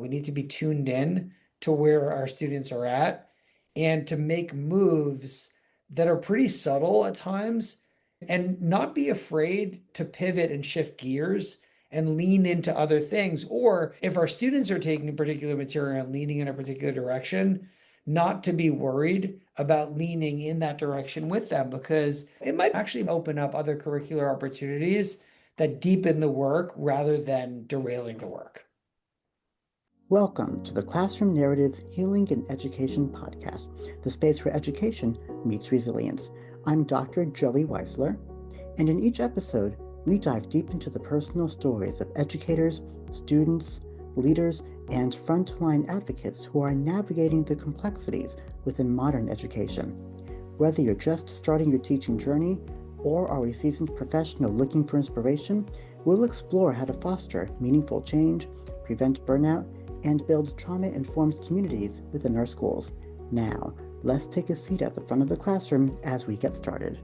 We need to be tuned in to where our students are at and to make moves that are pretty subtle at times and not be afraid to pivot and shift gears and lean into other things. Or if our students are taking a particular material and leaning in a particular direction, not to be worried about leaning in that direction with them because it might actually open up other curricular opportunities that deepen the work rather than derailing the work. Welcome to the Classroom Narratives Healing and Education podcast, the space where education meets resilience. I'm Dr. Joey Weisler, and in each episode, we dive deep into the personal stories of educators, students, leaders, and frontline advocates who are navigating the complexities within modern education. Whether you're just starting your teaching journey or are a seasoned professional looking for inspiration, we'll explore how to foster meaningful change, prevent burnout, and build trauma-informed communities within our schools. Now, let's take a seat at the front of the classroom as we get started.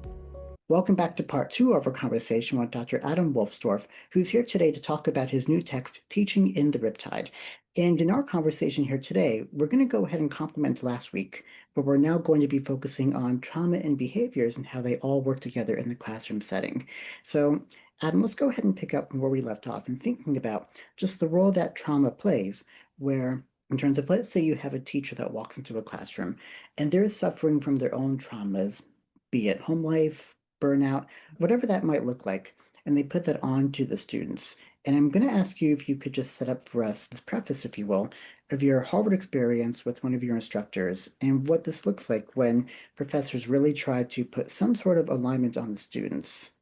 Welcome back to part 2 of our conversation with Dr. Adam Wolfsdorf, who's here today to talk about his new text, Teaching in the Riptide. And in our conversation here today, we're going to go ahead and complement last week, but we're now going to be focusing on trauma and behaviors and how they all work together in the classroom setting. So, Adam, let's go ahead and pick up where we left off and thinking about just the role that trauma plays, where in terms of, let's say you have a teacher that walks into a classroom and they're suffering from their own traumas, be it home life, burnout, whatever that might look like, and they put that on to the students. And I'm going to ask you if you could just set up for us this preface, if you will, of your Harvard experience with one of your instructors and what this looks like when professors really try to put some sort of alignment on the students.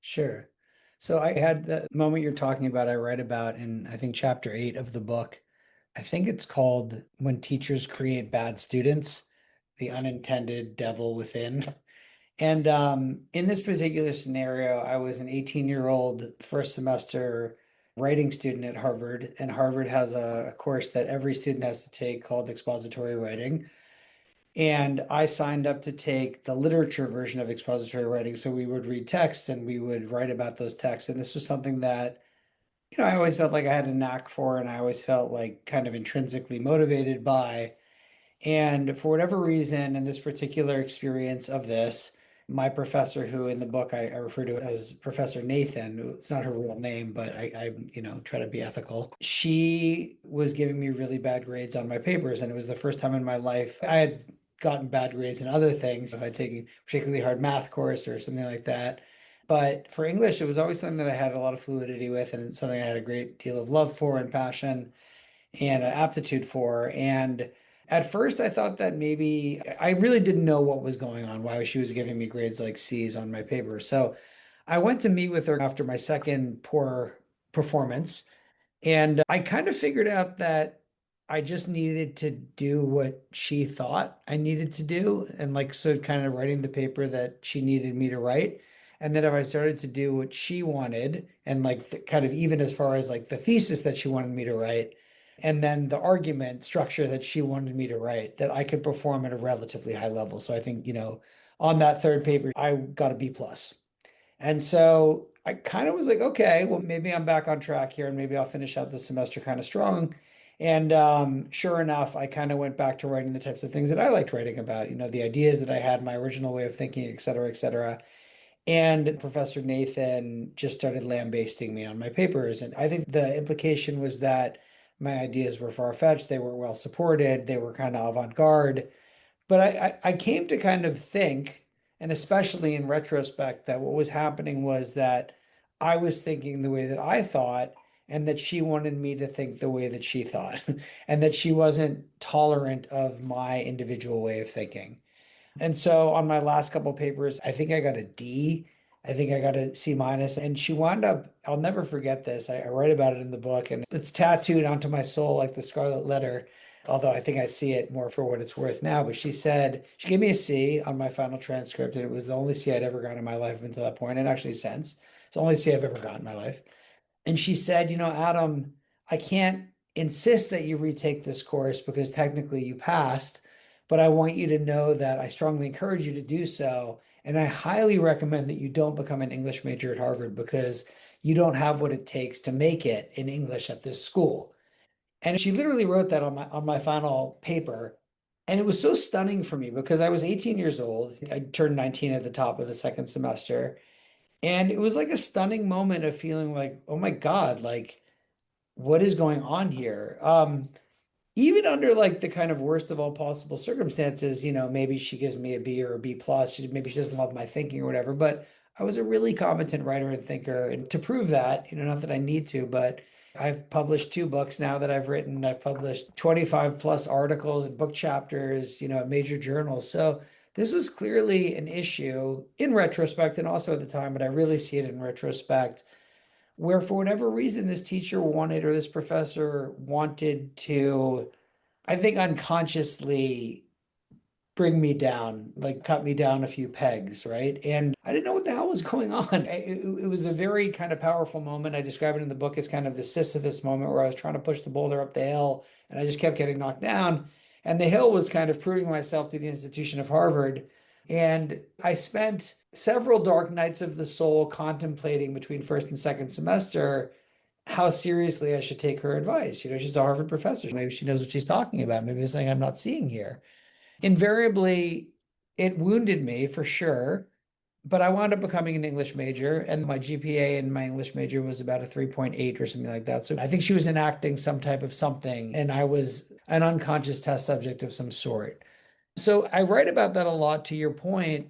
Sure. So I had the moment you're talking about, I write about in, I think, chapter 8 of the book. I think it's called When Teachers Create Bad Students, the Unintended Devil Within. And in this particular scenario, I was an 18-year-old first semester writing student at Harvard, and Harvard has a course that every student has to take called expository writing. And I signed up to take the literature version of expository writing. So we would read texts and we would write about those texts. And this was something that, I always felt like I had a knack for, and I always felt like kind of intrinsically motivated by. And for whatever reason, in this particular experience of this, my professor, who in the book I refer to as Professor Nathan, it's not her real name, but I try to be ethical. She was giving me really bad grades on my papers, and it was the first time in my life I had gotten bad grades in other things. If I'd taken a particularly hard math course or something like that. But for English, it was always something that I had a lot of fluidity with, and it's something I had a great deal of love for and passion and aptitude for. And at first, I thought that maybe I really didn't know what was going on, why she was giving me grades like C's on my paper. So I went to meet with her after my second poor performance, and I kind of figured out that I just needed to do what she thought I needed to do, and like so kind of writing the paper that she needed me to write. And then if I started to do what she wanted, and like kind of even as far as like the thesis that she wanted me to write, and then the argument structure that she wanted me to write, that I could perform at a relatively high level. So I think, on that third paper, I got a B plus. And so I kind of was like, okay, well, maybe I'm back on track here and maybe I'll finish out this semester kind of strong. And sure enough, I kind of went back to writing the types of things that I liked writing about, the ideas that I had, my original way of thinking, et cetera, et cetera. And Professor Nathan just started lambasting me on my papers. And I think the implication was that my ideas were far-fetched, they weren't well supported, they were kind of avant-garde. But I came to kind of think, and especially in retrospect, that what was happening was that I was thinking the way that I thought, and that she wanted me to think the way that she thought, and that she wasn't tolerant of my individual way of thinking. And so on my last couple papers, I think I got a D. I think I got a C minus. And she wound up, I'll never forget this. I write about it in the book, and it's tattooed onto my soul like the scarlet letter, although I think I see it more for what it's worth now. But she said, she gave me a C on my final transcript, and it was the only C I'd ever gotten in my life until that point, and actually since. It's the only C I've ever gotten in my life. And she said, Adam, I can't insist that you retake this course because technically you passed, but I want you to know that I strongly encourage you to do so. And I highly recommend that you don't become an English major at Harvard because you don't have what it takes to make it in English at this school. And she literally wrote that on my final paper. And it was so stunning for me because I was 18 years old. I turned 19 at the top of the second semester. And it was like a stunning moment of feeling like, oh my God, like what is going on here? Even under like the kind of worst of all possible circumstances, maybe she gives me a B or a B plus. Maybe she doesn't love my thinking or whatever, but I was a really competent writer and thinker. And to prove that, not that I need to, but I've published 2 books now that I've written. I've published 25 plus articles and book chapters, at major journals. So this was clearly an issue in retrospect and also at the time, but I really see it in retrospect where for whatever reason this teacher wanted or this professor wanted to, I think unconsciously bring me down, like cut me down a few pegs, right? And I didn't know what the hell was going on. It was a very kind of powerful moment. I describe it in the book as kind of the Sisyphus moment where I was trying to push the boulder up the hill and I just kept getting knocked down. And the hill was kind of proving myself to the institution of Harvard. And I spent several dark nights of the soul contemplating between first and second semester how seriously I should take her advice. She's a Harvard professor. Maybe she knows what she's talking about. Maybe there's something I'm not seeing here. Invariably, it wounded me for sure, but I wound up becoming an English major, and my GPA in my English major was about a 3.8 or something like that. So I think she was enacting some type of something, and I was an unconscious test subject of some sort. So I write about that a lot to your point,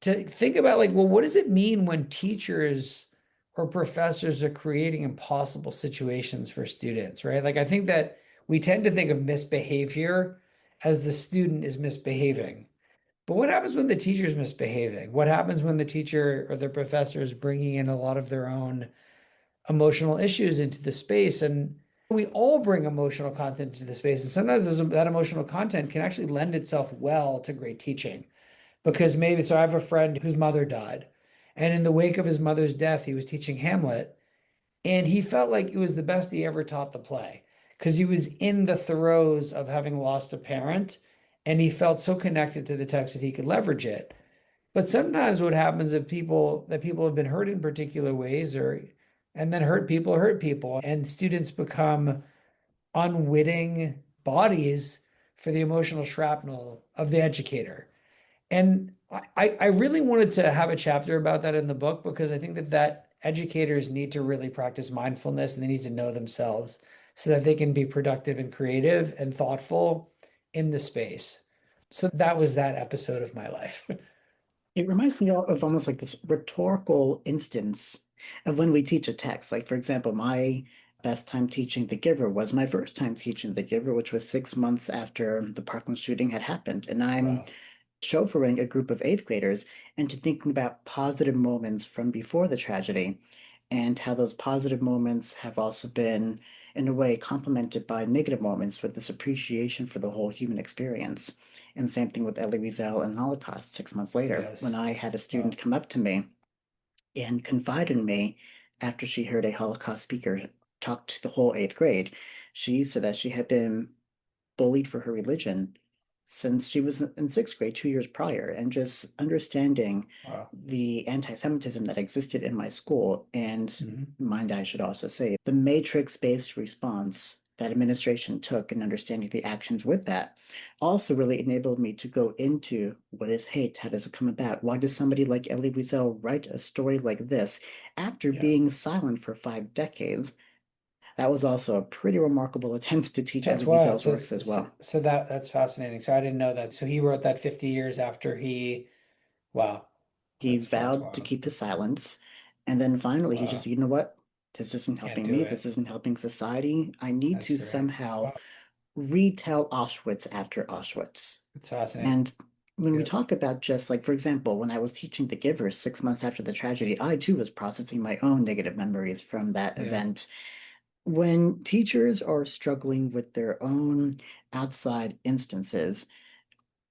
to think about like, well, what does it mean when teachers or professors are creating impossible situations for students, right? Like I think that we tend to think of misbehavior as the student is misbehaving. But what happens when the teacher's misbehaving? What happens when the teacher or the professor is bringing in a lot of their own emotional issues into the space? And we all bring emotional content into the space. And sometimes that emotional content can actually lend itself well to great teaching. Because maybe, so I have a friend whose mother died. And in the wake of his mother's death, he was teaching Hamlet. And he felt like it was the best he ever taught the play because he was in the throes of having lost a parent. And he felt so connected to the text that he could leverage it. But sometimes what happens if people have been hurt in particular ways and then hurt people, and students become unwitting bodies for the emotional shrapnel of the educator. And I really wanted to have a chapter about that in the book because I think that educators need to really practice mindfulness and they need to know themselves so that they can be productive and creative and thoughtful in the space. So that was that episode of my life. It reminds me of almost like this rhetorical instance of when we teach a text. Like, for example, my best time teaching The Giver was my first time teaching The Giver, which was 6 months after the Parkland shooting had happened. And I'm Wow. chauffeuring a group of eighth graders into thinking about positive moments from before the tragedy and how those positive moments have also been, in a way, complemented by negative moments with this appreciation for the whole human experience. And same thing with Elie Wiesel and Holocaust 6 months later, when Yes. I had a Wow. student come up to me and confide in me after she heard a Holocaust speaker talk to the whole eighth grade. She said that she had been bullied for her religion since she was in sixth grade 2 years prior, and just understanding Wow. the anti-Semitism that existed in my school. And Mhm. mind, I should also say, the matrix-based response that administration took and understanding the actions with that also really enabled me to go into what is hate, how does it come about, why does somebody like Elie Wiesel write a story like this after Yeah. being silent for 5 decades. That was also a pretty remarkable attempt to teach That's Elie wild. Wiesel's So, works as so, well. so that's fascinating. So I didn't know that. So he wrote that 50 years after wow, He that's vowed to wild. keep his silence, and then finally he just, Wow. you know what? This isn't Can't helping do me. This it. isn't helping society. I need That's to great. somehow Wow. retell Auschwitz after Auschwitz. It's fascinating. And when we Yeah. talk about just like, for example, when I was teaching The Giver 6 months after the tragedy, I too was processing my own negative memories from that Yeah. event. When teachers are struggling with their own outside instances,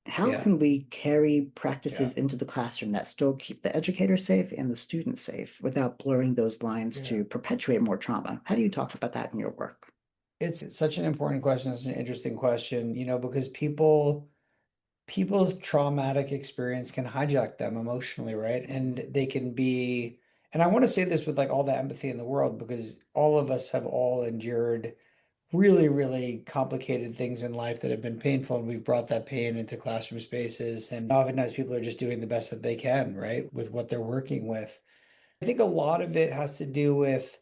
how Yeah. can we carry Yeah. practices into the classroom that still keep the educator safe and the student safe without blurring those lines Yeah. to perpetuate more trauma? How do you talk about that in your work? It's such an important question. It's an interesting question, because people's traumatic experience can hijack them emotionally, right? And they can be, and I want to say this with like all the empathy in the world because all of us have all endured really, really complicated things in life that have been painful, and we've brought that pain into classroom spaces. And oftentimes people are just doing the best that they can, right, with what they're working with. I think a lot of it has to do with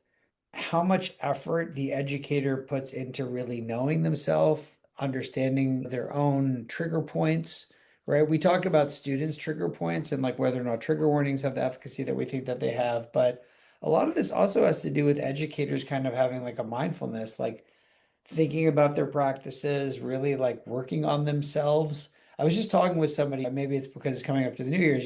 how much effort the educator puts into really knowing themselves, understanding their own trigger points, right? We talk about students' trigger points and like whether or not trigger warnings have the efficacy that we think that they have. But a lot of this also has to do with educators kind of having like a mindfulness, like thinking about their practices, really like working on themselves. I was just talking with somebody, maybe it's because it's coming up to the New Year's,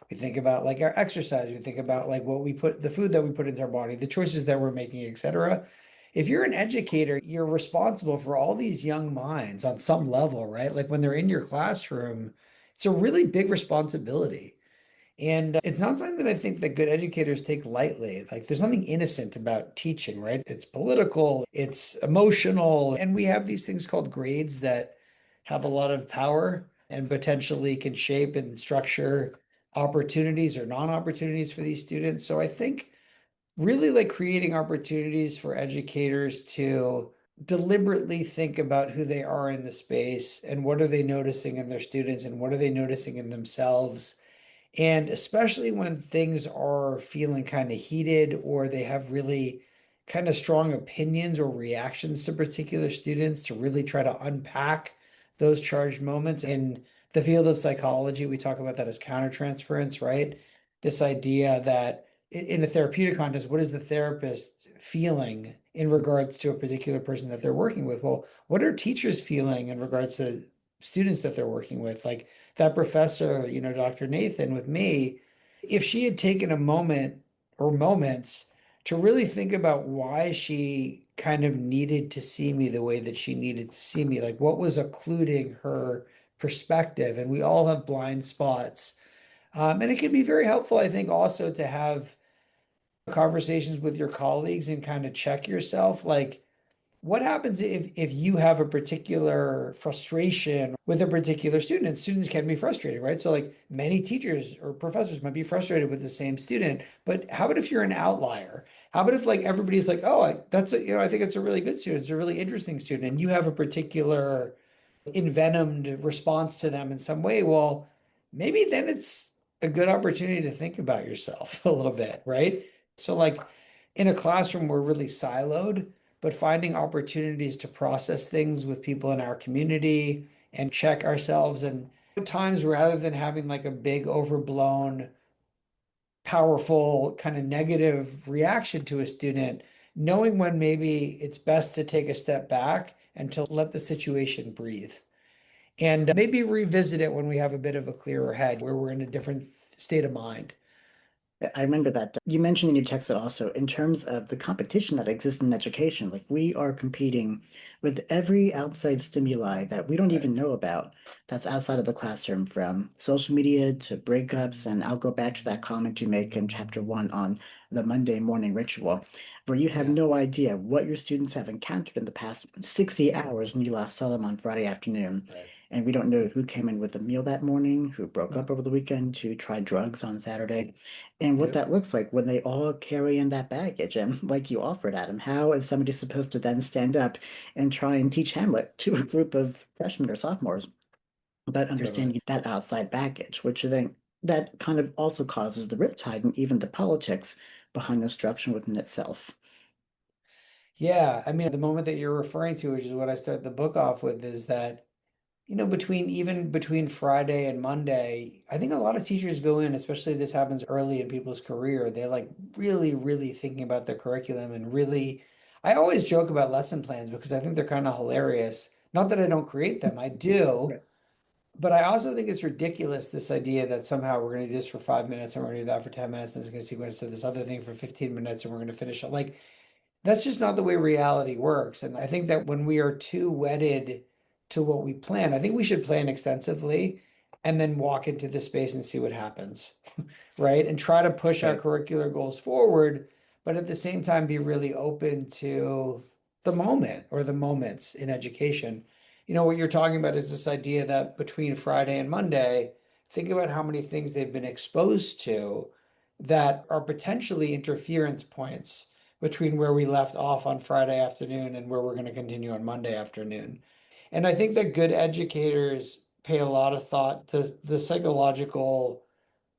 we think about like our exercise, we think about like what we put, the food that we put into our body, the choices that we're making, etc. If you're an educator, you're responsible for all these young minds on some level, right? Like when they're in your classroom, it's a really big responsibility. And it's not something that I think that good educators take lightly. Like, there's nothing innocent about teaching, right? It's political, it's emotional, and we have these things called grades that have a lot of power and potentially can shape and structure opportunities or non-opportunities for these students. So I think really like creating opportunities for educators to deliberately think about who they are in the space and what are they noticing in their students and what are they noticing in themselves, and especially when things are feeling kind of heated or they have really kind of strong opinions or reactions to particular students, to really try to unpack those charged moments. In the field of psychology, we talk about that as countertransference, right? This idea that in a therapeutic context, what is the therapist feeling in regards to a particular person that they're working with? Well, what are teachers feeling in regards to students that they're working with? Like, that professor, Dr. Nathan with me, if she had taken a moment or moments to really think about why she kind of needed to see me the way that she needed to see me, like what was occluding her perspective. And we all have blind spots. And it can be very helpful, I think, also to have conversations with your colleagues and kind of check yourself. Like, what happens if you have a particular frustration with a particular student? And students can be frustrated, right? So like many teachers or professors might be frustrated with the same student, but how about if you're an outlier? How about if like everybody's like, oh, I think it's a really good student, it's a really interesting student, and you have a particular envenomed response to them in some way? Well, maybe then it's a good opportunity to think about yourself a little bit, right? So like in a classroom, we're really siloed, but finding opportunities to process things with people in our community and check ourselves. And at times, rather than having like a big, overblown, powerful, kind of negative reaction to a student, knowing when maybe it's best to take a step back and to let the situation breathe. And maybe revisit it when we have a bit of a clearer head, where we're in a different state of mind. I remember that you mentioned in your text that also in terms of the competition that exists in education, like we are competing with every outside stimuli that we don't Right. even know about that's outside of the classroom, from social media to breakups. And I'll go back to that comment you make in chapter one on the Monday morning ritual, where you have Yeah. no idea what your students have encountered in the past 60 hours when you last saw them on Friday afternoon. Right. And we don't know who came in with a meal that morning, who broke No. up over the weekend, who tried drugs on Saturday, and what Yep. that looks like when they all carry in that baggage. And like you offered, Adam, how is somebody supposed to then stand up and try and teach Hamlet to a group of freshmen or sophomores without Totally. understanding that outside baggage, which I think that kind of also causes the riptide and even the politics behind instruction within itself. Yeah, I mean, the moment that you're referring to, which is what I start the book off with, is that, between Friday and Monday, I think a lot of teachers go in, especially this happens early in people's career, they like really, really thinking about their curriculum and really, I always joke about lesson plans because I think they're kind of hilarious. Not that I don't create them, I do, Right. but I also think it's ridiculous, this idea that somehow we're going to do this for 5 minutes and we're going to do that for 10 minutes and it's going to sequence to this other thing for 15 minutes and we're going to finish it. Like, that's just not the way reality works. And I think that when we are too wedded to what we plan, I think we should plan extensively and then walk into the space and see what happens, right? And try to push our Right. curricular goals forward, but at the same time be really open to the moment or the moments in education. What you're talking about is this idea that between Friday and Monday, think about how many things they've been exposed to that are potentially interference points between where we left off on Friday afternoon and where we're going to continue on Monday afternoon. And I think that good educators pay a lot of thought to the psychological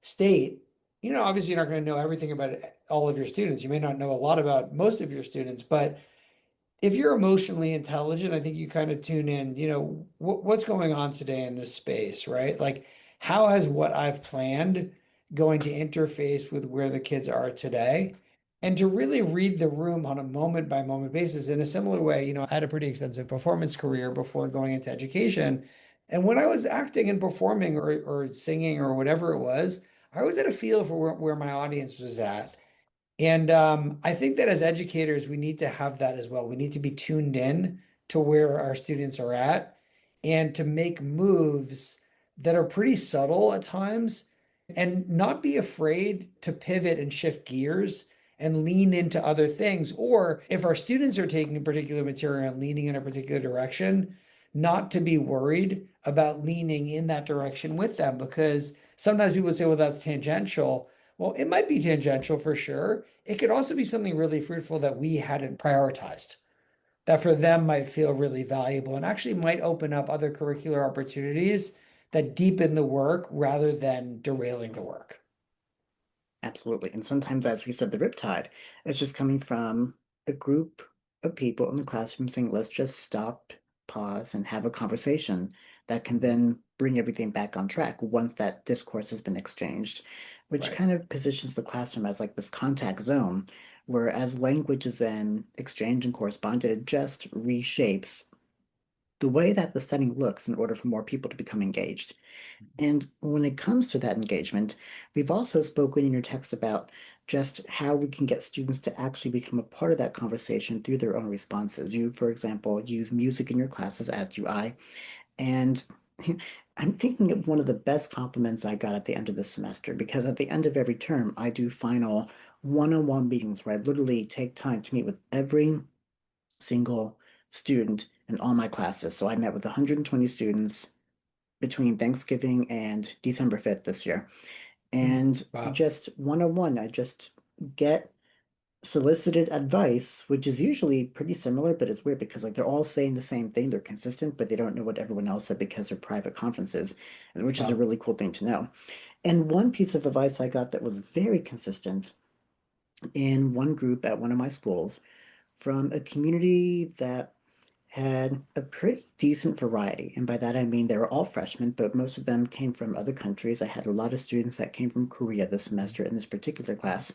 state. Obviously, you're not going to know everything about all of your students. You may not know a lot about most of your students, but if you're emotionally intelligent, I think you kind of tune in, what's going on today in this space, right? Like, how has what I've planned going to interface with where the kids are today? And to really read the room on a moment by moment basis in a similar way, I had a pretty extensive performance career before going into education. And when I was acting and performing or singing or whatever it was, I was at a feel for where my audience was at. And I think that as educators, we need to have that as well. We need to be tuned in to where our students are at and to make moves that are pretty subtle at times and not be afraid to pivot and shift gears and lean into other things. Or if our students are taking a particular material and leaning in a particular direction, not to be worried about leaning in that direction with them because sometimes people say, well, that's tangential. Well, it might be tangential for sure. It could also be something really fruitful that we hadn't prioritized, that for them might feel really valuable and actually might open up other curricular opportunities that deepen the work rather than derailing the work. Absolutely. And sometimes, as we said, the riptide is just coming from a group of people in the classroom saying, let's just stop, pause, and have a conversation that can then bring everything back on track once that discourse has been exchanged, which Right. kind of positions the classroom as like this contact zone, where as language is then exchanged and corresponded, it just reshapes the way that the setting looks in order for more people to become engaged. And when it comes to that engagement, we've also spoken in your text about just how we can get students to actually become a part of that conversation through their own responses. You, for example, use music in your classes, as do I. And I'm thinking of one of the best compliments I got at the end of the semester, because at the end of every term, I do final one-on-one meetings where I literally take time to meet with every single student in all my classes. So I met with 120 students between Thanksgiving and December 5th this year. Mm. And Wow. just one on one, I just get solicited advice, which is usually pretty similar, but it's weird because like they're all saying the same thing. They're consistent, but they don't know what everyone else said because they're private conferences, which is a Wow. really cool thing to know. And one piece of advice I got that was very consistent in one group at one of my schools from a community that had a pretty decent variety. And by that I mean they were all freshmen, but most of them came from other countries. I had a lot of students that came from Korea this semester in this particular class.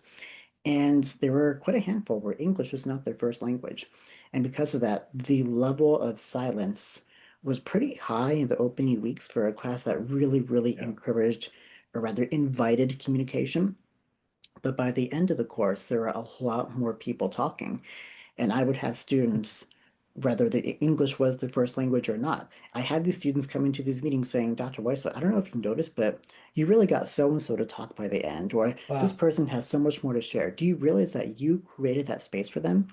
And there were quite a handful where English was not their first language. And because of that, the level of silence was pretty high in the opening weeks for a class that really, really Yeah. encouraged or rather invited communication. But by the end of the course, there were a lot more people talking. And I would have students, whether the English was their first language or not. I had these students come into these meetings saying, Dr. Weisler, I don't know if you noticed, but you really got so and so to talk by the end, or this Wow. person has so much more to share. Do you realize that you created that space for them?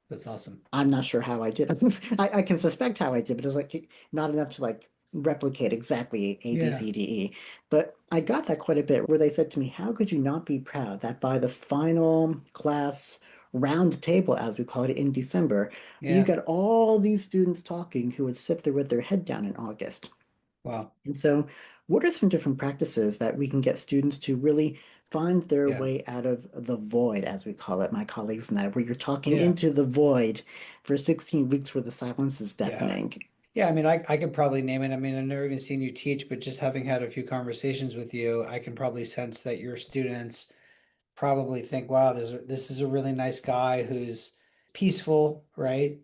That's awesome. I'm not sure how I did. I can suspect how I did, but it's like not enough to like replicate exactly A, B, Yeah. C, D, E. But I got that quite a bit where they said to me, how could you not be proud that by the final class round table, as we call it in December, you Yeah. got all these students talking who would sit there with their head down in August. Wow. And so, what are some different practices that we can get students to really find their Yeah. way out of the void, as we call it, my colleagues and I, where you're talking Yeah. into the void for 16 weeks where the silence is Yeah. deafening? Yeah, I mean, I could probably name it. I mean, I've never even seen you teach, but just having had a few conversations with you, I can probably sense that your students probably think, wow, this is a really nice guy who's peaceful, right?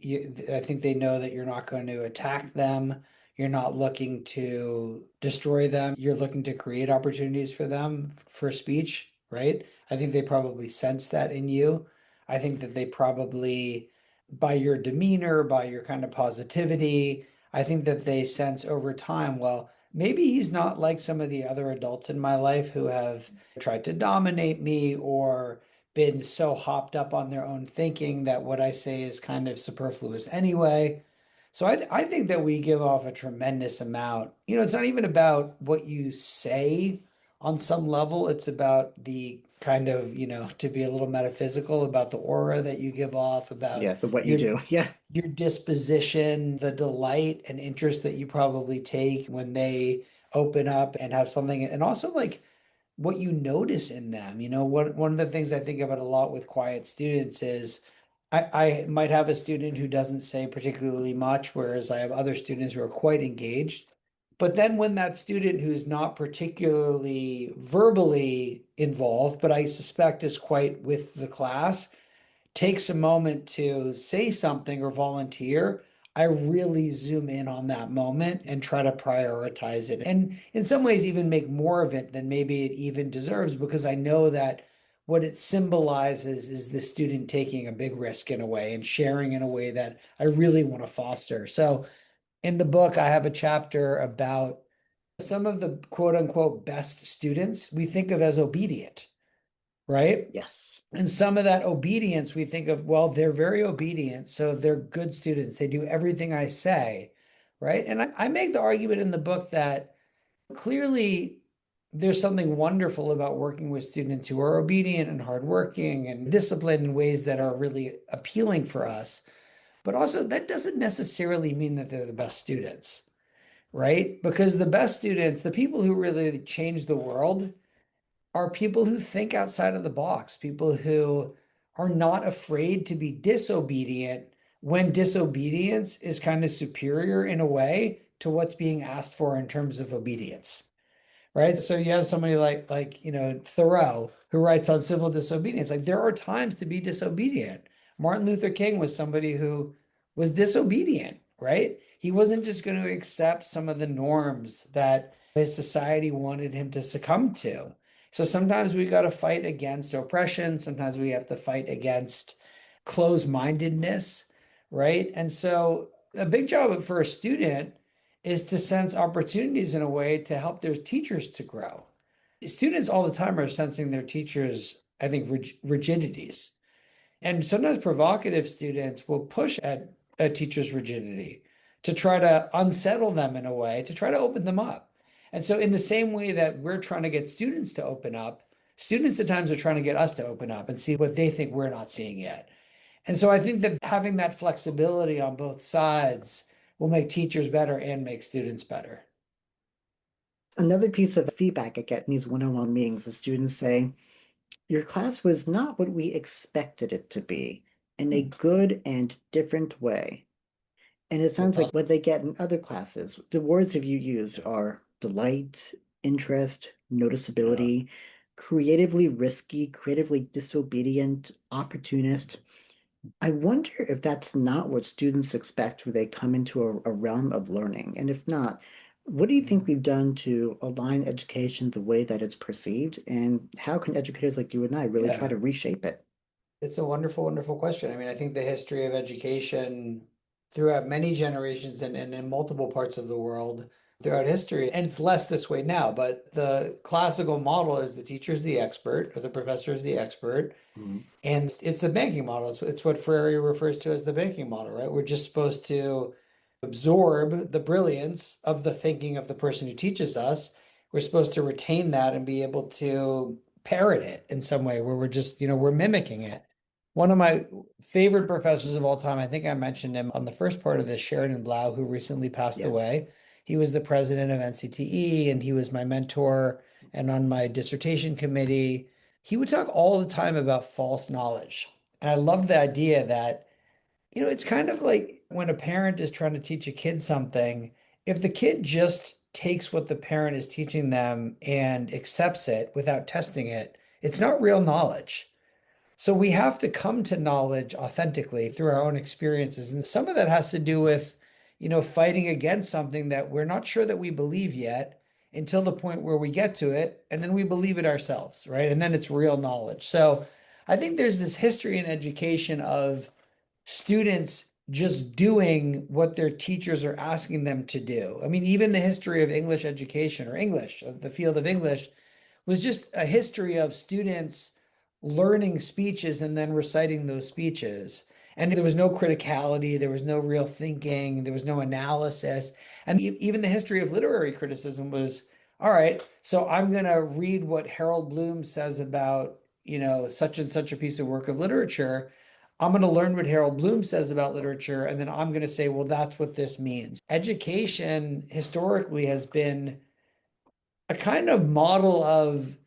I think they know that you're not going to attack them. You're not looking to destroy them. You're looking to create opportunities for them for speech, right? I think they probably sense that in you. I think that they probably, by your demeanor, by your kind of positivity, I think that they sense over time, well, maybe he's not like some of the other adults in my life who have tried to dominate me or been so hopped up on their own thinking that what I say is kind of superfluous anyway. So I think that we give off a tremendous amount. It's not even about what you say on some level, it's about the kind of, to be a little metaphysical about the aura that you give off, about Yeah, the what you your do. Yeah. your disposition, the delight and interest that you probably take when they open up and have something, and also like what you notice in them. One of the things I think about a lot with quiet students is I might have a student who doesn't say particularly much, whereas I have other students who are quite engaged. But then when that student who's not particularly verbally involved, but I suspect is quite with the class, takes a moment to say something or volunteer, I really zoom in on that moment and try to prioritize it. And in some ways, even make more of it than maybe it even deserves, because I know that what it symbolizes is the student taking a big risk in a way and sharing in a way that I really want to foster. So in the book, I have a chapter about some of the quote unquote best students we think of as obedient, right? Yes. And some of that obedience we think of, well, they're very obedient, so they're good students. They do everything I say, right? And I make the argument in the book that clearly there's something wonderful about working with students who are obedient and hardworking and disciplined in ways that are really appealing for us. But also, that doesn't necessarily mean that they're the best students, right? Because the best students, the people who really change the world, are people who think outside of the box, people who are not afraid to be disobedient when disobedience is kind of superior in a way to what's being asked for in terms of obedience, right? So you have somebody like Thoreau, who writes on civil disobedience. Like, there are times to be disobedient. Martin Luther King was somebody who was disobedient, right? He wasn't just going to accept some of the norms that his society wanted him to succumb to. So sometimes we got to fight against oppression. Sometimes we have to fight against closed-mindedness, right? And so a big job for a student is to sense opportunities in a way to help their teachers to grow. Students all the time are sensing their teachers, I think, rigidities. And sometimes provocative students will push at a teacher's rigidity to try to unsettle them in a way, to try to open them up. And so, in the same way that we're trying to get students to open up, students at times are trying to get us to open up and see what they think we're not seeing yet. And so, I think that having that flexibility on both sides will make teachers better and make students better. Another piece of feedback I get in these one-on-one meetings, the students say, your class was not what we expected it to be in a good and different way. And it sounds That's like awesome. what they get in other classes, the words that you use are delight, interest, Yeah. noticeability, creatively risky, creatively disobedient, opportunist. I wonder if that's not what students expect when they come into a realm of learning. And if not, what do you think we've done to align education the way that it's perceived? And how can educators like you and I really try Yeah. to reshape it? It's a wonderful, wonderful question. I mean, I think the history of education throughout many generations and in multiple parts of the world throughout history, and it's less this way now, but the classical model is the teacher is the expert or the professor is the expert. Mhm. And it's the banking model. It's what Freire refers to as the banking model, right? We're just supposed to absorb the brilliance of the thinking of the person who teaches us. We're supposed to retain that and be able to parrot it in some way where we're just, we're mimicking it. One of my favorite professors of all time, I think I mentioned him on the first part of this, Sheridan Blau, who recently passed Yes. away. He was the president of NCTE and he was my mentor and on my dissertation committee. He would talk all the time about false knowledge. And I loved the idea that, it's kind of like when a parent is trying to teach a kid something, if the kid just takes what the parent is teaching them and accepts it without testing it, it's not real knowledge. So we have to come to knowledge authentically through our own experiences. And some of that has to do with, fighting against something that we're not sure that we believe yet until the point where we get to it. And then we believe it ourselves, right? And then it's real knowledge. So I think there's this history in education of students just doing what their teachers are asking them to do. I mean, even the history of English education or English, of the field of English, was just a history of students learning speeches and then reciting those speeches. And there was no criticality, there was no real thinking, there was no analysis. And even the history of literary criticism was, all right, so I'm going to read what Harold Bloom says about such and such a piece of work of literature, I'm going to learn what Harold Bloom says about literature, and then I'm going to say, well, that's what this means. Education historically has been a kind of model of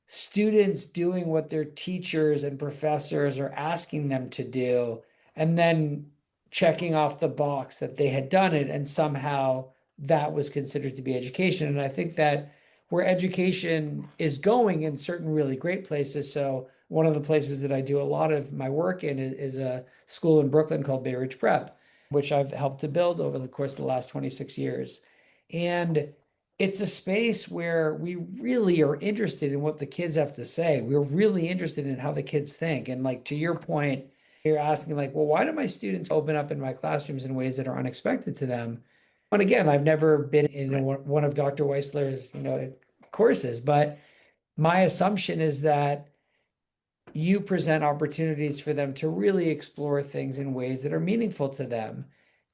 students doing what their teachers and professors are asking them to do, and then checking off the box that they had done it, and somehow that was considered to be education. And I think that where education is going in certain really great places. So one of the places that I do a lot of my work in is a school in Brooklyn called Bay Ridge Prep, which I've helped to build over the course of the last 26 years. And it's a space where we really are interested in what the kids have to say. We're really interested in how the kids think. And like to your point, you're asking like, well, why do my students open up in my classrooms in ways that are unexpected to them? And again, I've never been in Right. one of Dr. Weisler's, courses, but my assumption is that you present opportunities for them to really explore things in ways that are meaningful to them,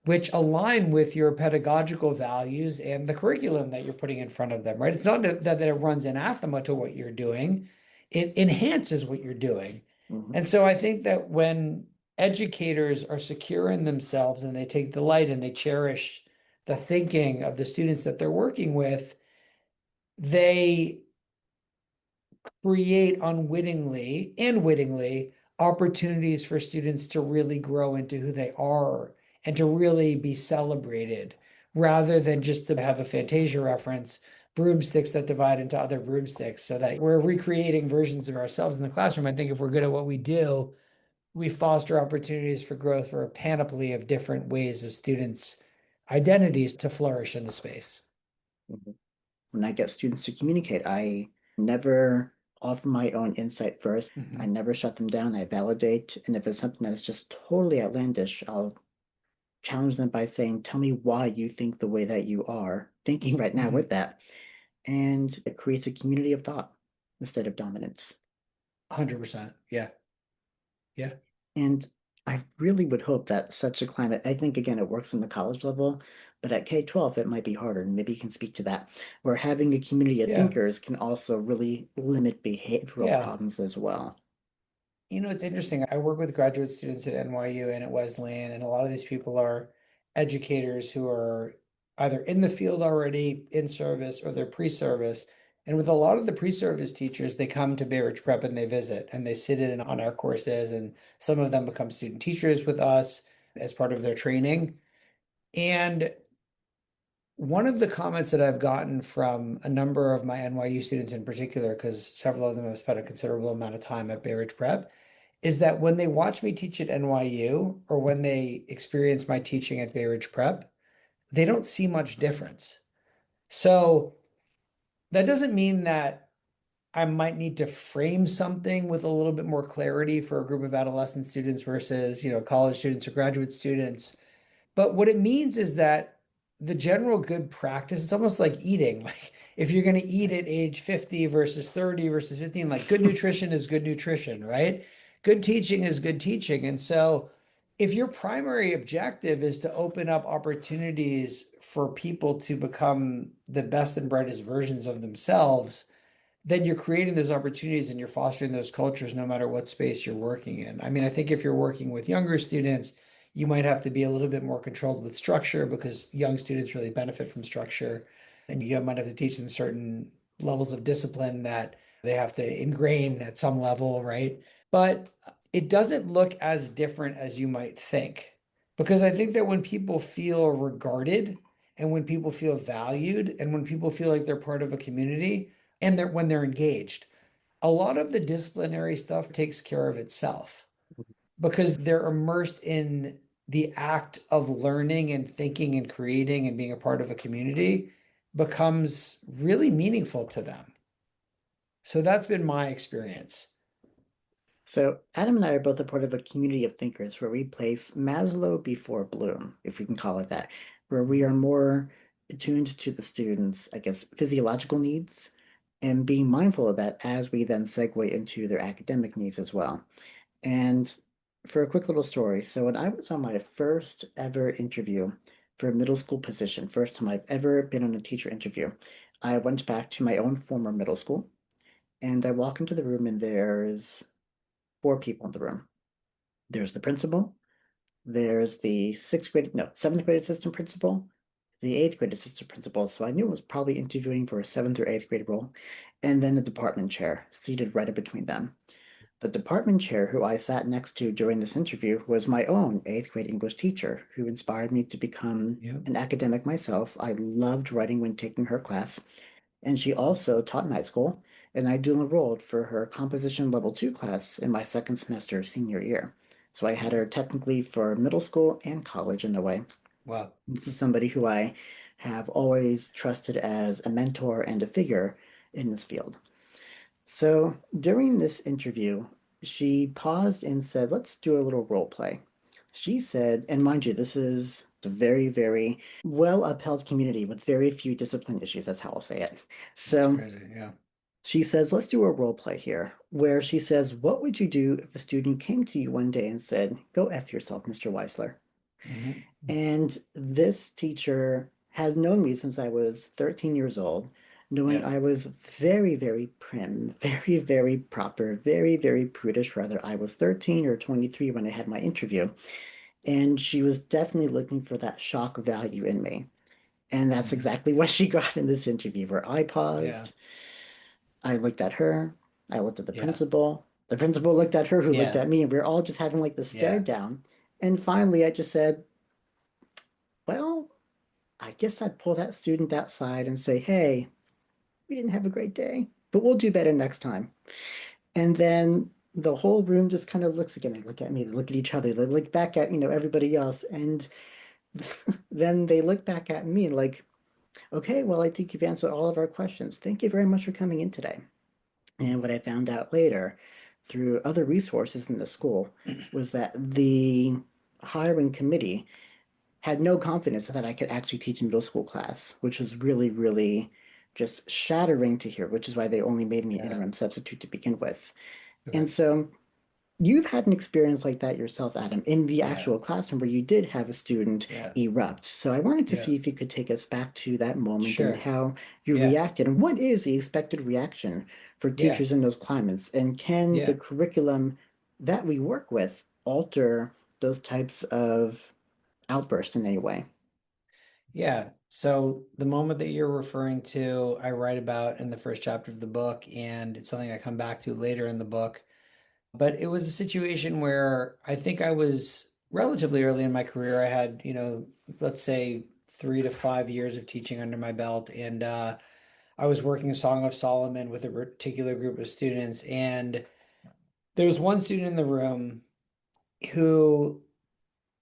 which align with your pedagogical values and the curriculum that you're putting in front of them, right? It's not that it runs anathema to what you're doing, it enhances what you're doing. Mhm. And so I think that when educators are secure in themselves and they take delight and they cherish the thinking of the students that they're working with, they create unwittingly and wittingly opportunities for students to really grow into who they are and to really be celebrated rather than just to have a Fantasia reference, broomsticks that divide into other broomsticks, so that we're recreating versions of ourselves in the classroom. I think if we're good at what we do, we foster opportunities for growth for a panoply of different ways of students' identities to flourish in the space. Mhm. When I get students to communicate, I never offer my own insight first. I Mhm. never shut them down. I validate. And if it's something that is just totally outlandish, I'll challenge them by saying, tell me why you think the way that you are thinking right now Mhm. with that. And it creates a community of thought instead of dominance. 100%. Yeah. Yeah. And I really would hope that such a climate, I think again, it works in the college level, but at K-12, it might be harder. And maybe you can speak to that, where having a community of Yeah. thinkers can also really limit behavioral Yeah. problems as well. It's interesting. I work with graduate students at NYU and at Wesleyan, and a lot of these people are educators who are either in the field already in service or they're pre-service. And with a lot of the pre-service teachers, they come to Bay Ridge Prep and they visit and they sit in on our courses, and some of them become student teachers with us as part of their training. And one of the comments that I've gotten from a number of my NYU students in particular, because several of them have spent a considerable amount of time at Bay Ridge Prep, is that when they watch me teach at NYU or when they experience my teaching at Bay Ridge Prep, they don't see much difference. So that doesn't mean that I might need to frame something with a little bit more clarity for a group of adolescent students versus, college students or graduate students. But what it means is that the general good practice, it's almost like eating. Like if you're going to eat Right. at age 50 versus 30 versus 15, like good nutrition is good nutrition, right? Good teaching is good teaching. And so if your primary objective is to open up opportunities for people to become the best and brightest versions of themselves, then you're creating those opportunities and you're fostering those cultures no matter what space you're working in. I mean, I think if you're working with younger students, you might have to be a little bit more controlled with structure because young students really benefit from structure. And you might have to teach them certain levels of discipline that they have to ingrain at some level, right? But it doesn't look as different as you might think. Because I think that when people feel regarded and when people feel valued and when people feel like they're part of a community, and when they're engaged, a lot of the disciplinary stuff takes care of itself because they're immersed in the act of learning and thinking and creating and being a part of a community becomes really meaningful to them. So that's been my experience. So Adam and I are both a part of a community of thinkers where we place Maslow before Bloom, if we can call it that, where we are more attuned to the students, I guess, physiological needs and being mindful of that as we then segue into their academic needs as well. And for a quick little story, so when I was on my first ever interview for a middle school position, first time I've ever been on a teacher interview, I went back to my own former middle school And I walk into the room, and there's four people in the room. There's the principal, there's the seventh grade assistant principal, the eighth grade assistant principal. So I knew I was probably interviewing for a seventh or eighth grade role, and then the department chair seated right in between them. The department chair who I sat next to during this interview was my own eighth grade English teacher who inspired me to become Yep. an academic myself. I loved writing when taking her class, and she also taught in high school, and I dual enrolled for her composition level 2 class in my second semester senior year. So I had her technically for middle school and college in a way. Wow. This is somebody who I have always trusted as a mentor and a figure in this field. So during this interview, she paused and said, "Let's do a little role play." She said, and mind you, this is a very, very well upheld community with very few discipline issues. That's how I'll say it. That's So crazy. Yeah. she says, "Let's do a role play here," where she says, "What would you do if a student came to you one day and said, 'Go F yourself, Mr. Weisler?'" Hmm. And this teacher has known me since I was 13 years old, knowing Yeah. I was very, very prim, very, very proper, very, very prudish. Rather, I was 13 or 23 when I had my interview. And she was definitely looking for that shock value in me. And that's Hmm. exactly what she got in this interview, where I Yeah. paused, I looked at her, I looked at Yeah. the principal looked at her, who looked Yeah. at me, and we were all just having like this stare Yeah. down. And finally, I just said, "Well, I guess I'd pull that student outside and say, 'Hey, we didn't have a great day, but we'll do better next time.'" And then the whole room just kind of looks again. They look at me, they look at each other, they look back at, everybody else. And then they look back at me like, "Okay, well, I think you've answered all of our questions. Thank you very much for coming in today." And what I found out later through other resources in the school was that the hiring committee had no confidence that I could actually teach a middle school class, which was really, really just shattering to hear, which is why they only made me an Yeah. interim substitute to begin with. Okay. And so you've had an experience like that yourself, Adam, in the Yeah. actual classroom where you did have a student Yeah. erupt. So I wanted to Yeah. see if you could take us back to that moment and Sure. how you Yeah. reacted, and what is the expected reaction for Yeah. teachers in those climates, and can the Yeah. curriculum that we work with alter those types of outbursts in any way? Yeah. So the moment that you're referring to, I write about in the first chapter of the book, and it's something I come back to later in the book. But it was a situation where I think I was relatively early in my career. I had, let's say 3 to 5 years of teaching under my belt, and I was working a Song of Solomon with a particular group of students, and there was one student in the room who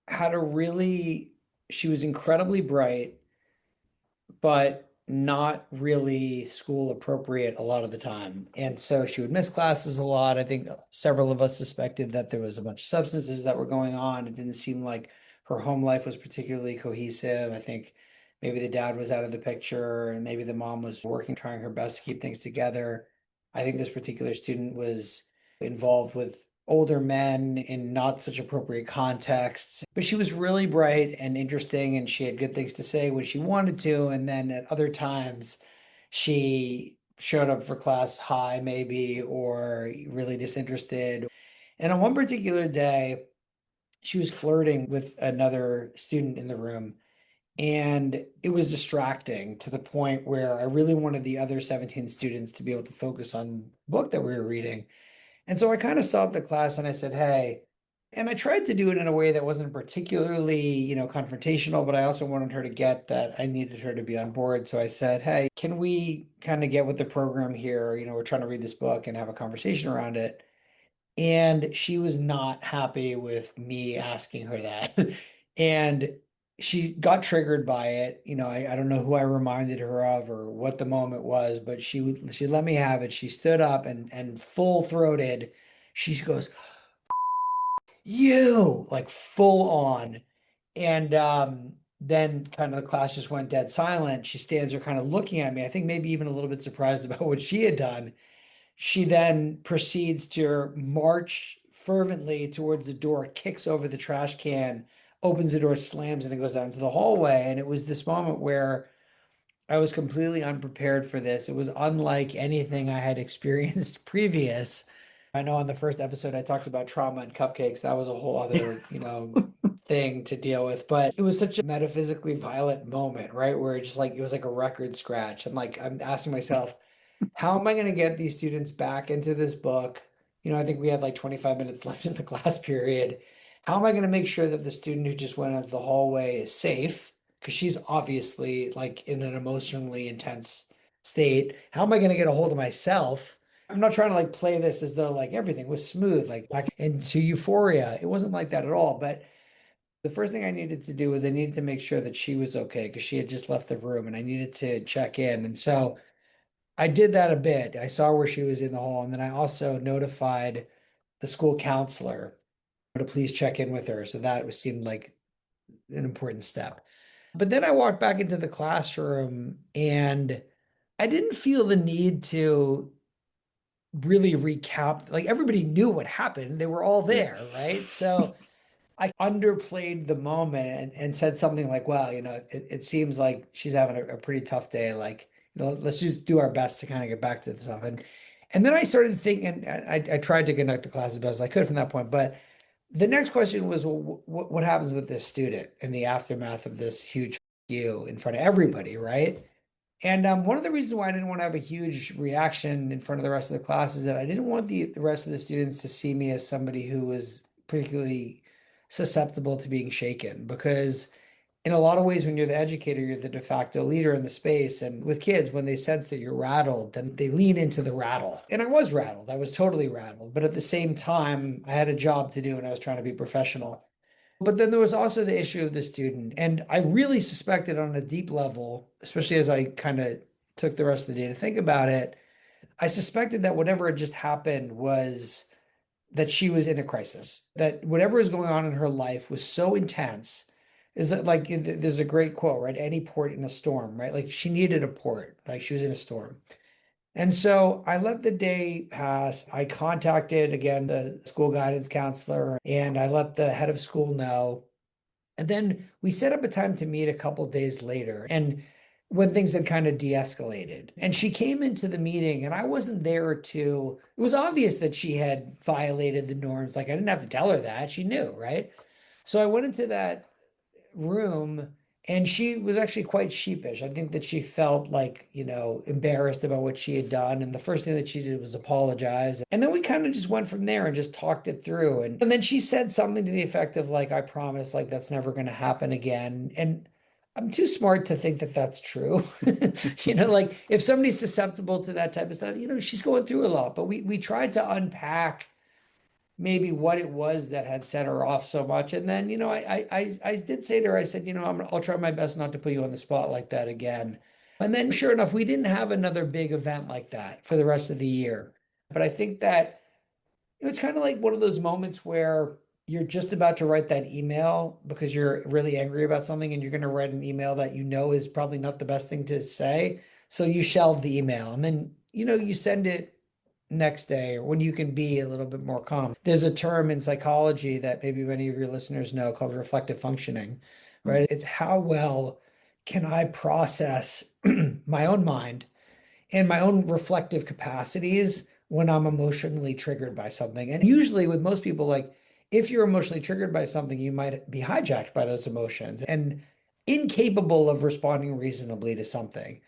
had a really, she was incredibly bright, but not really school appropriate a lot of the time. And so she would miss classes a lot. I think several of us suspected that there was a bunch of substances that were going on. It didn't seem like her home life was particularly cohesive. I think maybe the dad was out of the picture and maybe the mom was working, trying her best to keep things together. I think this particular student was involved with older men in not such appropriate contexts. But she was really bright and interesting, and she had good things to say when she wanted to. And then at other times, she showed up for class high, maybe, or really disinterested. And on one particular day, she was flirting with another student in the room. And it was distracting to the point where I really wanted the other 17 students to be able to focus on the book that we were reading. And so I kind of stopped the class and I said, "Hey," and I tried to do it in a way that wasn't particularly, confrontational, but I also wanted her to get that I needed her to be on board. So I said, "Hey, can we kind of get with the program here? We're trying to read this book and have a conversation around it." And she was not happy with me asking her that. And she got triggered by it. I don't know who I reminded her of or what the moment was, but she let me have it. She stood up and full throated, she goes, "You," like full on. And then kind of the class just went dead silent. She stands there kind of looking at me. I think maybe even a little bit surprised about what she had done. She then proceeds to march fervently towards the door, kicks over the trash can, opens the door, slams, and it goes down to the hallway. And it was this moment where I was completely unprepared for this. It was unlike anything I had experienced previous. I know on the first episode I talked about trauma and cupcakes. That was a whole other, thing to deal with. But it was such a metaphysically violent moment, right? Where it just like it was like a record scratch. And like I'm asking myself, how am I going to get these students back into this book? I think we had like 25 minutes left in the class period. How am I going to make sure that the student who just went into the hallway is safe? Because she's obviously like in an emotionally intense state. How am I going to get a hold of myself? I'm not trying to like play this as though like everything was smooth, like back into euphoria. It wasn't like that at all. But the first thing I needed to do was I needed to make sure that she was okay because she had just left the room and I needed to check in. And so I did that a bit. I saw where she was in the hall, and then I also notified the school counselor to please check in with her. So that seemed like an important step. But then I walked back into the classroom and I didn't feel the need to really recap. Like everybody knew what happened. They were all Yeah. there, right? So I underplayed the moment and said something like, well, it seems like she's having a pretty tough day. Like, let's just do our best to kind of get back to the stuff. And then I started thinking, I tried to conduct the class as best as I could from that point. But the next question was, well, what happens with this student in the aftermath of this huge you in front of everybody, right? And one of the reasons why I didn't want to have a huge reaction in front of the rest of the class is that I didn't want the rest of the students to see me as somebody who was particularly susceptible to being shaken. Because in a lot of ways, when you're the educator, you're the de facto leader in the space. And with kids, when they sense that you're rattled, then they lean into the rattle. And I was rattled. I was totally rattled. But at the same time, I had a job to do and I was trying to be professional. But then there was also the issue of the student. And I really suspected on a deep level, especially as I kind of took the rest of the day to think about it, I suspected that whatever had just happened was that she was in a crisis, that whatever was going on in her life was so intense. Is that like there's a great quote, right? Any port in a storm, right? Like she needed a port, like she was in a storm. And so I let the day pass. I contacted again the school guidance counselor and I let the head of school know. And then we set up a time to meet a couple days later. And when things had kind of de-escalated. And she came into the meeting and I wasn't there to, it was obvious that she had violated the norms. Like I didn't have to tell her that. She knew, right? So I went into that room and she was actually quite sheepish. I think that she felt like, embarrassed about what she had done. And the first thing that she did was apologize. And then we kind of just went from there and just talked it through. And then she said something to the effect of like, I promise, like that's never going to happen again. And I'm too smart to think that that's true. Like if somebody's susceptible to that type of stuff, she's going through a lot. But we tried to unpack maybe what it was that had set her off so much. And then, I did say to her, I said, I'll try my best not to put you on the spot like that again. And then sure enough, we didn't have another big event like that for the rest of the year. But I think that it's kind of like one of those moments where you're just about to write that email because you're really angry about something and you're going to write an email that is probably not the best thing to say. So you shelve the email and then, you send it next day or when you can be a little bit more calm. There's a term in psychology that maybe many of your listeners know called reflective functioning, right? It's how well can I process my own mind and my own reflective capacities when I'm emotionally triggered by something. And usually with most people, like if you're emotionally triggered by something, you might be hijacked by those emotions and incapable of responding reasonably to something.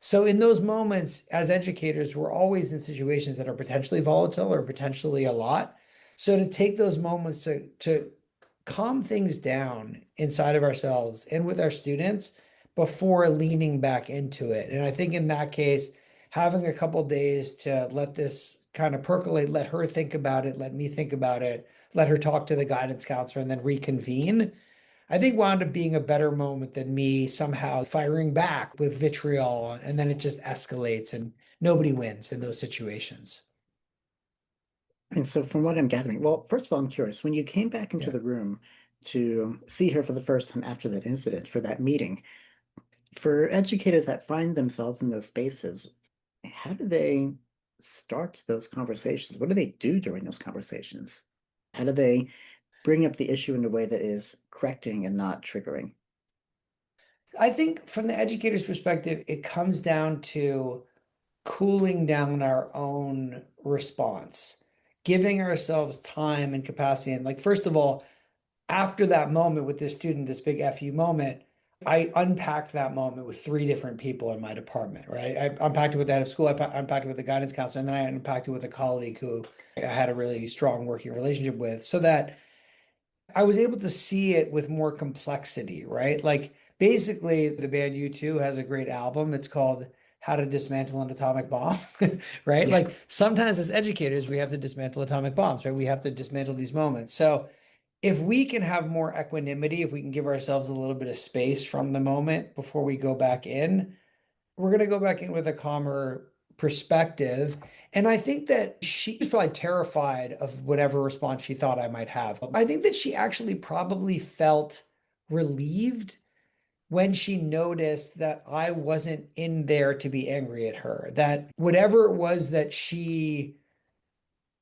So in those moments, as educators, we're always in situations that are potentially volatile or potentially a lot. So to take those moments to calm things down inside of ourselves and with our students before leaning back into it. And I think in that case, having a couple days to let this kind of percolate, let her think about it, let me think about it, let her talk to the guidance counselor and then reconvene, I think wound up being a better moment than me somehow firing back with vitriol and then it just escalates and nobody wins in those situations. And so, from what I'm gathering, well, first of all, I'm curious, when you came back into Yeah. the room to see her for the first time after that incident, for that meeting, for educators that find themselves in those spaces, how do they start those conversations? What do they do during those conversations? How do they bring up the issue in a way that is correcting and not triggering? I think from the educator's perspective, it comes down to cooling down our own response, giving ourselves time and capacity. And like, first of all, after that moment with this student, this big FU moment, I unpacked that moment with three different people in my department, right? I unpacked it with the head of school, unpacked it with the guidance counselor, and then I unpacked it with a colleague who I had a really strong working relationship with, so that I was able to see it with more complexity, right? Like basically the band U2 has a great album. It's called How to Dismantle an Atomic Bomb, right? Yeah, Like sometimes as educators, we have to dismantle atomic bombs, right? We have to dismantle these moments. So if we can have more equanimity, if we can give ourselves a little bit of space from the moment before we go back in, we're going to go back in with a calmer perspective. And I think that she was probably terrified of whatever response she thought I might have. I think that she actually probably felt relieved when she noticed that I wasn't in there to be angry at her, that whatever it was that she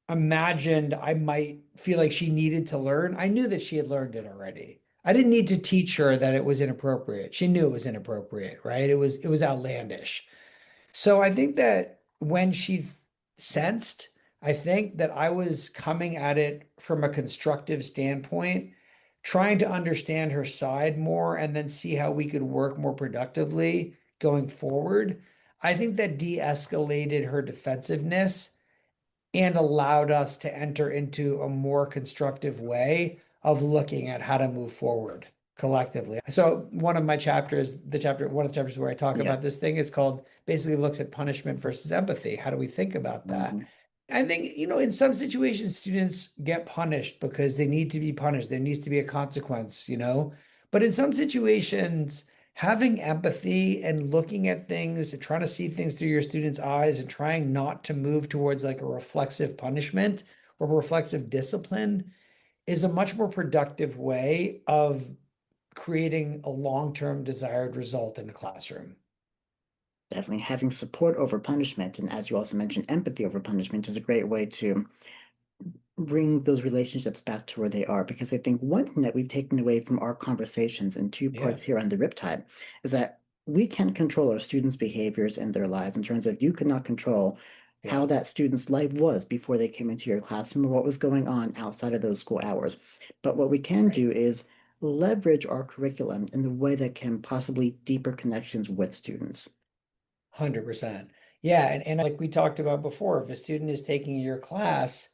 imagined I might feel like she needed to learn, I knew that she had learned it already. I didn't need to teach her that it was inappropriate. She knew it was inappropriate, right? It was outlandish. So I think that when she sensed, I think that I was coming at it from a constructive standpoint, trying to understand her side more and then see how we could work more productively going forward. I think that de-escalated her defensiveness and allowed us to enter into a more constructive way of looking at how to move forward collectively. So one of my chapters, one of the chapters where I talk yeah. about this thing is called basically looks at punishment versus empathy. How do we think about that? Mhm. I think, in some situations, students get punished because they need to be punished. There needs to be a consequence. But in some situations, having empathy and looking at things and trying to see things through your students' eyes and trying not to move towards like a reflexive punishment or reflexive discipline is a much more productive way of creating a long-term desired result in the classroom. Definitely having support over punishment, and as you also mentioned, empathy over punishment is a great way to bring those relationships back to where they are. Because I think one thing that we've taken away from our conversations in two Yeah, parts here on the Riptide is that we can't control our students' behaviors and their lives in terms of you could not control how yeah, that student's life was before they came into your classroom or what was going on outside of those school hours. But what we can right. do is leverage our curriculum in the way that can possibly deeper connections with students. 100%. Yeah, and like we talked about before, if a student is taking your class,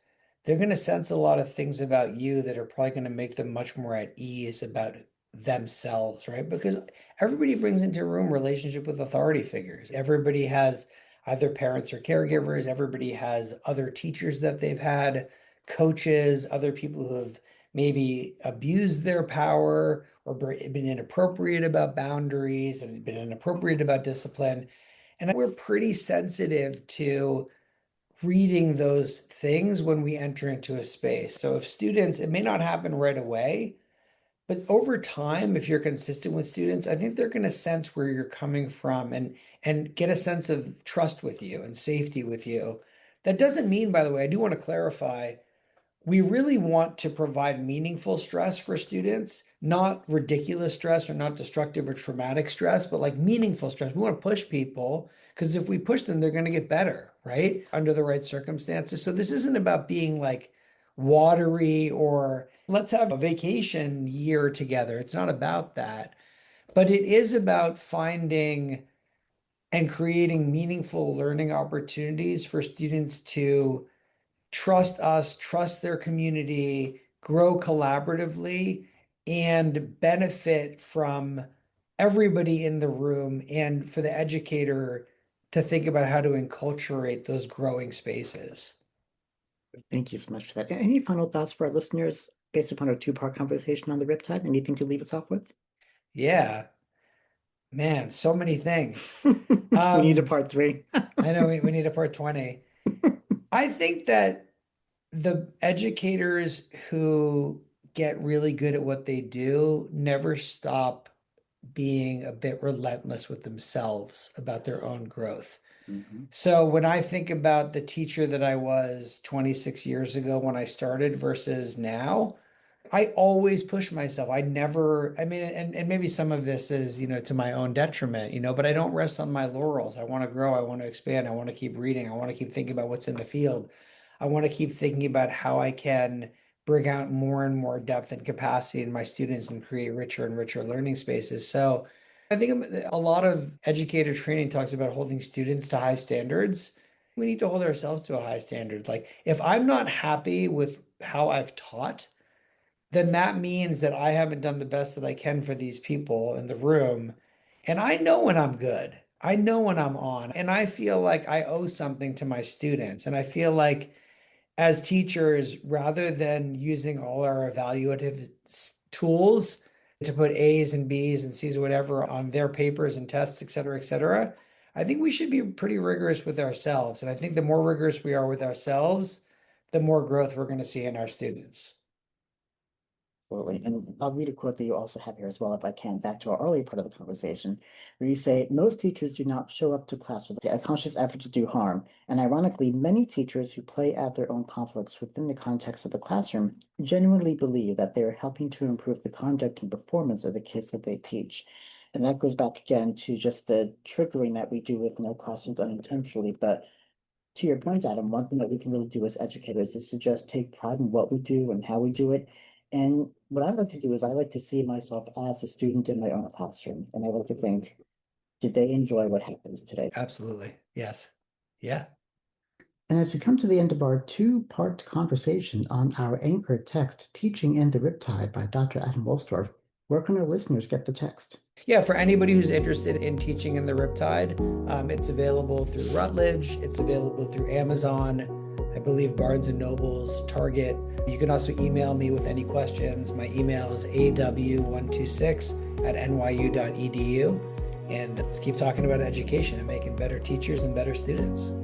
they're going to sense a lot of things about you that are probably going to make them much more at ease about themselves, right? Because everybody brings into a room relationship with authority figures. Everybody has either parents or caregivers. Everybody has other teachers that they've had, coaches, other people who have maybe abused their power or been inappropriate about boundaries and been inappropriate about discipline. And we're pretty sensitive to reading those things when we enter into a space. So if students, it may not happen right away, but over time, if you're consistent with students, I think they're going to sense where you're coming from and get a sense of trust with you and safety with you. That doesn't mean, by the way, I do want to clarify, we really want to provide meaningful stress for students, not ridiculous stress or not destructive or traumatic stress, but like meaningful stress. We want to push people because if we push them, they're going to get better, right? Under the right circumstances. So this isn't about being like watery or let's have a vacation year together. It's not about that, but it is about finding and creating meaningful learning opportunities for students to trust us, trust their community, grow collaboratively, and benefit from everybody in the room, and for the educator to think about how to enculturate those growing spaces. Thank you so much for that. Any final thoughts for our listeners based upon our two-part conversation on the Riptide? Anything to leave us off with? Yeah, man, so many things. We need a Um, part three. I know we need a part 20. I think that the educators who get really good at what they do never stop being a bit relentless with themselves about their Yes. own growth. Hmm. So when I think about the teacher that I was 26 years ago when I started versus now, I always push myself. I never, I mean, and maybe some of this is, to my own detriment, but I don't rest on my laurels. I want to grow. I want to expand. I want to keep reading. I want to keep thinking about what's in the field. I want to keep thinking about how I can bring out more and more depth and capacity in my students and create richer and richer learning spaces. So I think a lot of educator training talks about holding students to high standards. We need to hold ourselves to a high standard. Like if I'm not happy with how I've taught, then that means that I haven't done the best that I can for these people in the room. And I know when I'm good. I know when I'm on. And I feel like I owe something to my students. And I feel like as teachers, rather than using all our evaluative tools to put A's and B's and C's or whatever on their papers and tests, et cetera, I think we should be pretty rigorous with ourselves. And I think the more rigorous we are with ourselves, the more growth we're going to see in our students. Absolutely. And I'll read a quote that you also have here as well, if I can, back to our earlier part of the conversation, where you say, most teachers do not show up to class with a conscious effort to do harm. And ironically, many teachers who play out their own conflicts within the context of the classroom genuinely believe that they are helping to improve the conduct and performance of the kids that they teach. And that goes back again to just the triggering that we do within our classrooms unintentionally. But to your point, Adam, one thing that we can really do as educators is to just take pride in what we do and how we do it. And what I like to do is I like to see myself as a student in my own classroom. And I like to think, did they enjoy what happens today? Absolutely. Yes. Yeah. And as we come to the end of our two-part conversation on our anchor text, Teaching in the Riptide by Dr. Adam Wolfsdorf, where can our listeners get the text? Yeah, for anybody who's interested in teaching in the Riptide, it's available through Routledge. It's available through Amazon, I believe Barnes and Nobles, Target. You can also email me with any questions. My email is aw126@nyu.edu. And let's keep talking about education and making better teachers and better students.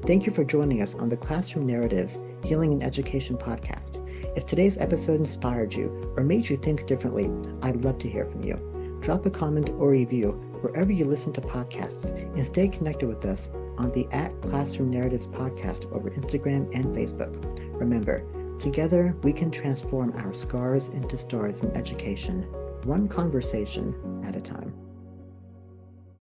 Thank you for joining us on the Classroom Narratives Healing and Education podcast. If today's episode inspired you or made you think differently, I'd love to hear from you. Drop a comment or review wherever you listen to podcasts and stay connected with us on the @Classroom Narratives podcast over Instagram and Facebook. Remember, together we can transform our scars into stars in education, one conversation at a time.